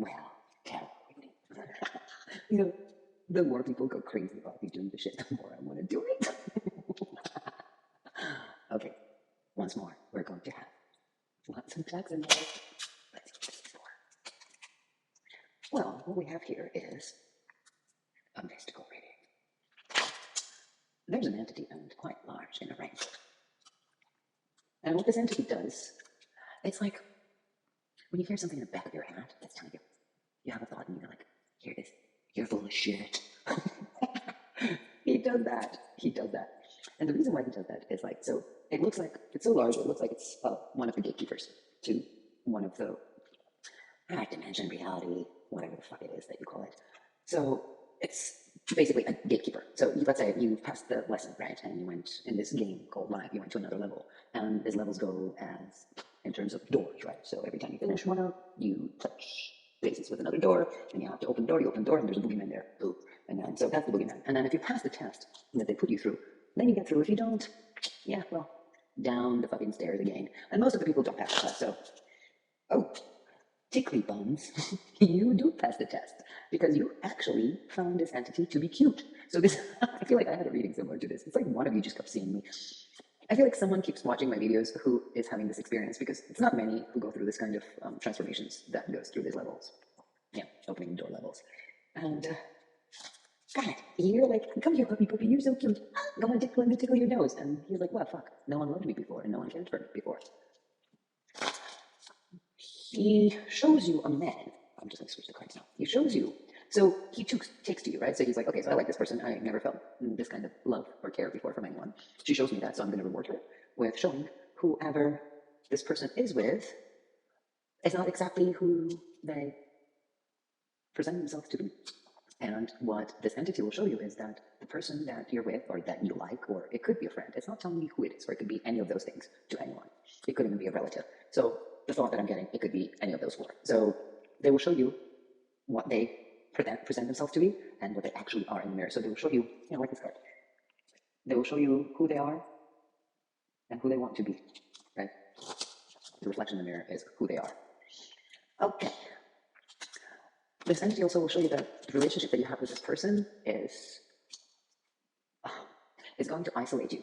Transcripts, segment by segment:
Well, Carol, you know, the more people go crazy about me doing the shit, the more I want to do it. Okay, once more, we're going to have lots of Jackson. Let's see what this is for. Well, what we have here is a mystical reading. There's an entity and quite large in a ring. And what this entity does, it's like when you hear something in the back of your head that's telling you, you have a thought and you're like, hear this, you're full of shit. He does that. He does that. And the reason why he does that is like, so it looks like, it's so large, it looks like it's one of the gatekeepers to one of the dimension, reality, whatever the fuck it is that you call it. So it's basically a gatekeeper. So let's say you passed the lesson, right? And you went in this game called life, you went to another level. And these levels go as in terms of doors, right? So every time you finish one up, you touch bases with another door, and you have to open the door, you open the door, and there's a boogeyman there. Ooh. And then, so that's the boogeyman. And then if you pass the test that they put you through, then you get through. If you don't, yeah, well, down the fucking stairs again. And most of the people don't pass the test, so, oh, tickly buns, you do pass the test because you actually found this entity to be cute. So this, I feel like I had a reading similar to this. It's like one of you just kept seeing me. I feel like someone keeps watching my videos who is having this experience because it's not many who go through this kind of transformations that goes through these levels. Yeah, opening door levels. And God, you're like, come here, puppy, puppy, you're so cute. Go on, let me tickle your nose. And he's like, what, fuck? No one loved me before, and no one cared for me before. He shows you a man. I'm just gonna switch the cards now. He shows you. So he takes to you, right? So he's like, okay, so I like this person. I never felt this kind of love or care before from anyone. She shows me that, so I'm gonna reward her with showing whoever this person is with is not exactly who they present themselves to be. And what this entity will show you is that the person that you're with or that you like, or it could be a friend, it's not telling you who it is, or it could be any of those things to anyone. It could even be a relative. So the thought that I'm getting, it could be any of those four. So they will show you what they present themselves to be and what they actually are in the mirror. So they will show you, like this card. They will show you who they are and who they want to be, right? The reflection in the mirror is who they are. Okay. This entity also will show you that the relationship that you have with this person is going to isolate you.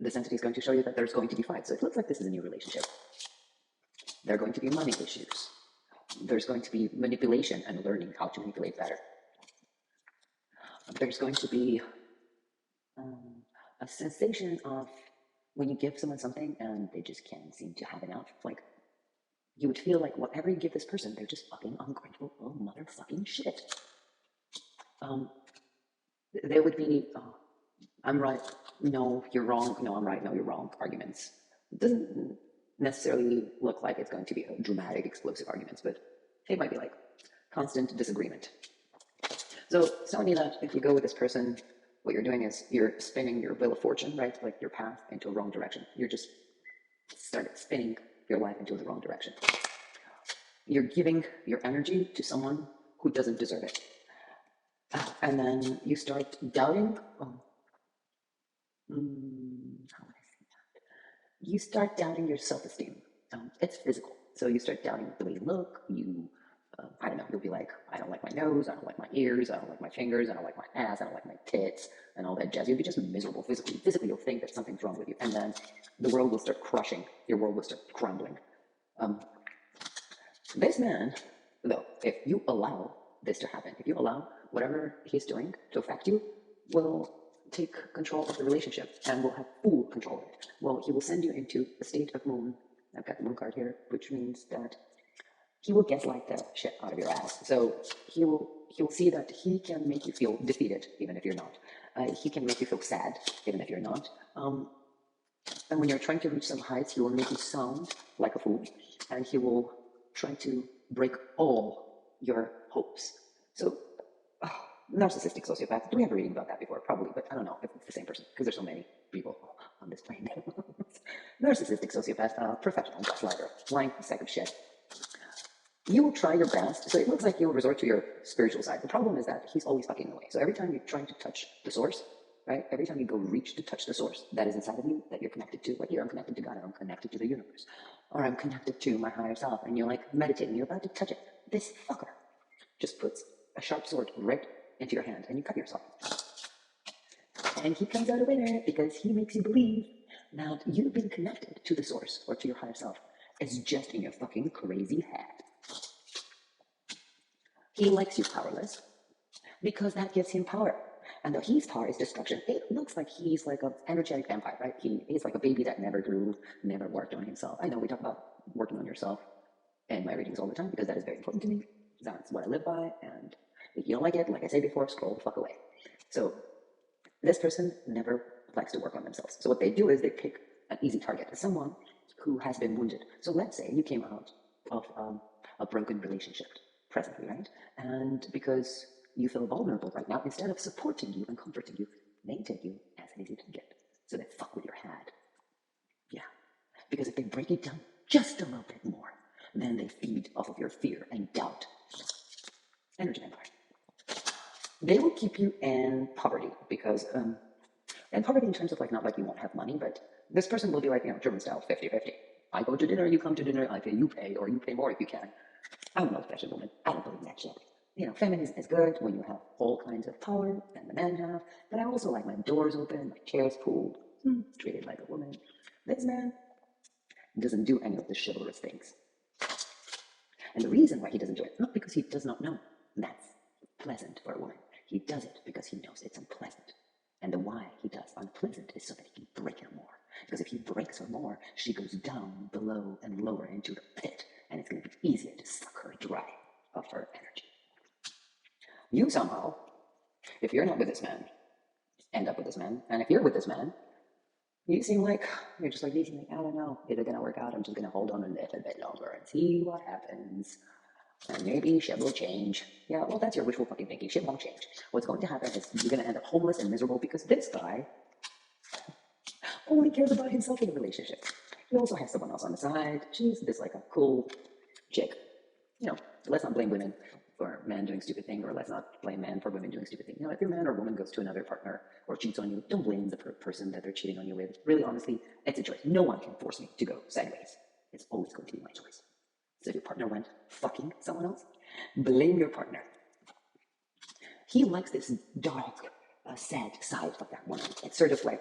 This entity is going to show you that there's going to be fights. So it looks like this is a new relationship. There are going to be money issues. There's going to be manipulation and learning how to manipulate better. There's going to be a sensation of when you give someone something and they just can't seem to have enough. Like, you would feel like whatever you give this person, they're just fucking ungrateful motherfucking shit. There would be, I'm right, no, you're wrong, no, I'm right, no, you're wrong arguments. It doesn't necessarily look like it's going to be a dramatic, explosive arguments, but it might be like constant disagreement. So it's telling me that if you go with this person, what you're doing is you're spinning your wheel of fortune, right? Like your path into a wrong direction. You're just started spinning your life into the wrong direction. You're giving your energy to someone who doesn't deserve it. And then you start doubting. How would I say that? You start doubting your self-esteem. It's physical. So you start doubting the way you look. I don't know, you'll be like, I don't like my nose, I don't like my ears, I don't like my fingers, I don't like my ass, I don't like my tits, and all that jazz. You'll be just miserable physically. Physically, you'll think that something's wrong with you. And then the world will start crushing. Your world will start crumbling. This man, though, if you allow this to happen, if you allow whatever he's doing to affect you, will take control of the relationship and will have full control of it. Well, he will send you into a state of moon. I've got the moon card here, which means that he will gaslight the shit out of your ass. So he will see that he can make you feel defeated, even if you're not. He can make you feel sad, even if you're not. And when you're trying to reach some heights, he will make you sound like a fool, and he will try to break all your hopes. So, narcissistic sociopath. Do we have a reading about that before? Probably, but I don't know if it's the same person, because there's so many people on this plane. Narcissistic sociopath, professional gaslighter, lying sack of shit. You will try your best. So it looks like you'll resort to your spiritual side. The problem is that he's always fucking away. So every time you're trying to touch the source, right? Every time you go reach to touch the source that is inside of you, that you're connected to, like here, I'm connected to God, or I'm connected to the universe, or I'm connected to my higher self, and you're like meditating, you're about to touch it. This fucker just puts a sharp sword right into your hand, and you cut yourself. And he comes out a winner because he makes you believe that you've been connected to the source or to your higher self. It's just in your fucking crazy head. He likes you powerless because that gives him power. And though his power is destruction, it looks like he's like an energetic vampire, right? He's like a baby that never grew, never worked on himself. I know we talk about working on yourself in my readings all the time because that is very important to me. That's what I live by. And if you don't like it, like I said before, scroll the fuck away. So this person never likes to work on themselves. So what they do is they pick an easy target, someone who has been wounded. So let's say you came out of a broken relationship presently, right? And because you feel vulnerable right now, instead of supporting you and comforting you, they take you as an easy target. So they fuck with your head. Yeah. Because if they break it down just a little bit more, then they feed off of your fear and doubt. Energy vampire. They will keep you in poverty because, and poverty in terms of like, not like you won't have money, but this person will be like, German style, 50-50. I go to dinner, you come to dinner, I pay, or you pay more if you can. I'm an old-fashioned woman. I don't believe that shit. Feminism is good when you have all kinds of power that the men have, but I also like my doors open, my chairs pulled, treated like a woman. This man doesn't do any of the chivalrous things. And the reason why he doesn't do it, not because he does not know that's pleasant for a woman. He does it because he knows it's unpleasant. And the why he does unpleasant is so that he can break her more. Because if he breaks her more, she goes down below and lower into the pit, and it's going to be easier to suck her dry of her energy. You somehow, if you're not with this man, end up with this man. And if you're with this man, you seem like, you're just like, I don't know, is it going to work out? I'm just going to hold on a little bit longer and see what happens. And maybe shit will change. Yeah, well, that's your wishful fucking thinking. Shit won't change. What's going to happen is you're going to end up homeless and miserable because this guy only cares about himself in the relationship. He also has someone else on the side. She's this like a cool chick. Let's not blame women for men doing stupid things, or let's not blame men for women doing stupid things. If your man or woman goes to another partner or cheats on you, don't blame the person that they're cheating on you with. Really, honestly, it's a choice. No one can force me to go sideways. It's always going to be my choice. So if your partner went fucking someone else, blame your partner. He likes this dark, sad side of that woman. It's sort of like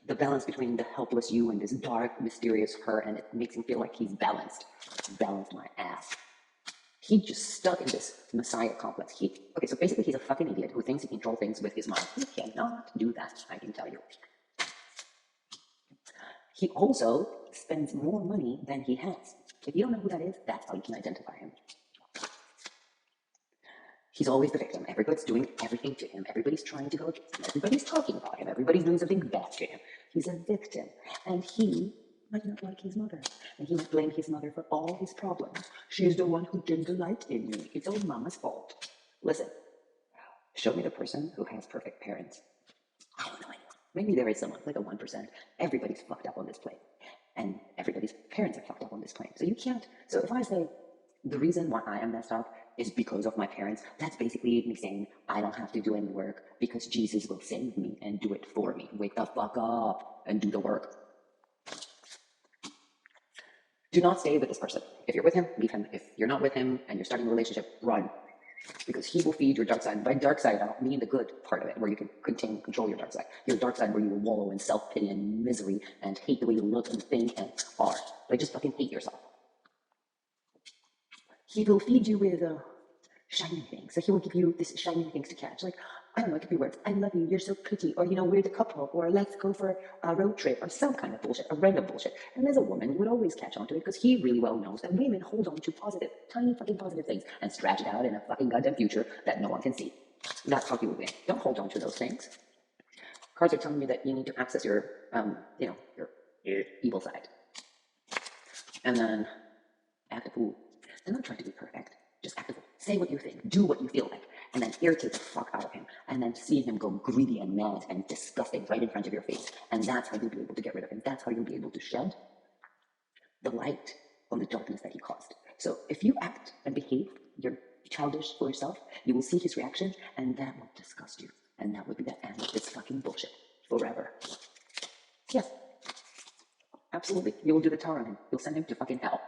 the balance between the helpless you and this dark, mysterious her, and it makes him feel like he's balanced. Balanced my ass. He just stuck in this messiah complex. So basically he's a fucking idiot who thinks he can control things with his mind. He cannot do that, I can tell you. He also spends more money than he has. If you don't know who that is, that's how you can identify him. He's always the victim. Everybody's doing everything to him. Everybody's trying to go against him. Everybody's talking about him. Everybody's doing something bad to him. He's a victim. And he might not like his mother. And he might blame his mother for all his problems. She's the one who dimmed the light in me. It's all mama's fault. Listen, show me the person who has perfect parents. I don't know anyone. Maybe there is someone, like a 1%. Everybody's fucked up on this plane. And everybody's parents are fucked up on this plane. So you can't. So if I say the reason why I am messed up is because of my parents, that's basically me saying I don't have to do any work because Jesus will save me and do it for me. Wake the fuck up and do the work. Do not stay with this person. If you're with him, leave him. If you're not with him and you're starting a relationship, run. Because he will feed your dark side. By dark side, I don't mean the good part of it, where you can control your dark side. Your dark side where you will wallow in self-pity and misery and hate the way you look and think and are. Like, just fucking hate yourself. He will feed you with shiny things. So he will give you this shiny things to catch. Like, I don't know, it could be words. I love you, you're so pretty. Or, we're the couple. Or let's go for a road trip. Or some kind of bullshit, a random bullshit. And as a woman, you would always catch on to it because he really well knows that women hold on to positive, tiny fucking positive things and stretch it out in a fucking goddamn future that no one can see. That's how you win. Don't hold on to those things. Cards are telling you that you need to access your, your evil side. And then act a fool. And not try to be perfect. Just act a fool. Say what you think. Do what you feel like. And then irritate the fuck out of him. And then see him go greedy and mad and disgusting right in front of your face. And that's how you'll be able to get rid of him. That's how you'll be able to shed the light on the darkness that he caused. So if you act and behave, you're childish for yourself, you will see his reaction, and that will disgust you. And that would be the end of this fucking bullshit. You will do the tar on him. You'll send him to fucking hell.